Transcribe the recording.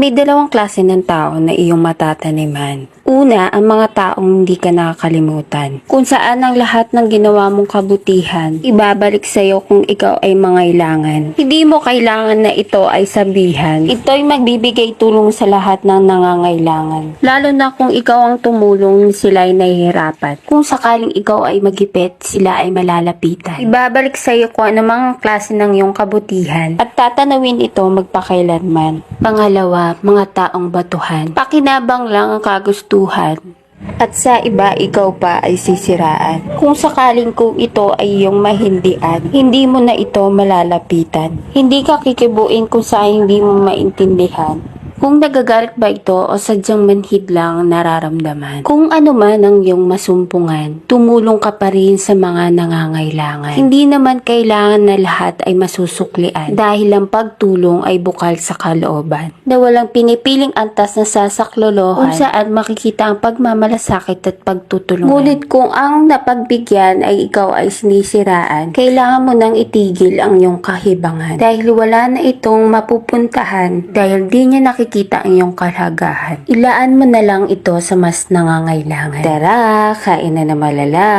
May dalawang klase ng tao na iyong matataniman. Una, ang mga taong hindi ka nakakalimutan. Kung saan ang lahat ng ginawa mong kabutihan, ibabalik sa iyo kung ikaw ay mangailangan. Hindi mo kailangan na ito ay sabihan. Ito ay magbibigay tulong sa lahat ng nangangailangan. Lalo na kung ikaw ang tumulong, sila ay nahihirapan. Kung sakaling ikaw ay magipit, sila ay malalapitan. Ibabalik sa iyo kung anumang klase ng iyong kabutihan at tatanawin ito magpakailanman. Pangalawa, mga taong batuhan. Pakinabang lang ang kagustuhan at sa iba ikaw pa ay sisiraan. Kung sakaling kung ito ay iyong mahindian, hindi mo na ito malalapitan. Hindi ka kikibuin kung saan hindi mo maintindihan. Kung nagagalit ba ito o sadyang manhid lang nararamdaman. Kung ano man ang iyong masumpungan, tumulong ka pa rin sa mga nangangailangan. Hindi naman kailangan na lahat ay masusuklian dahil ang pagtulong ay bukal sa kalooban. Na walang pinipiling antas na sasaklolohan kung saan makikita ang pagmamalasakit at pagtutulungan. Ngunit kung ang napagbigyan ay ikaw ay sinisiraan, kailangan mo nang itigil ang iyong kahibangan dahil wala na itong mapupuntahan dahil di niya nakikita ang iyong kalagahan. Ilaan mo na lang ito sa mas nangangailangan. Tara, kain na malala!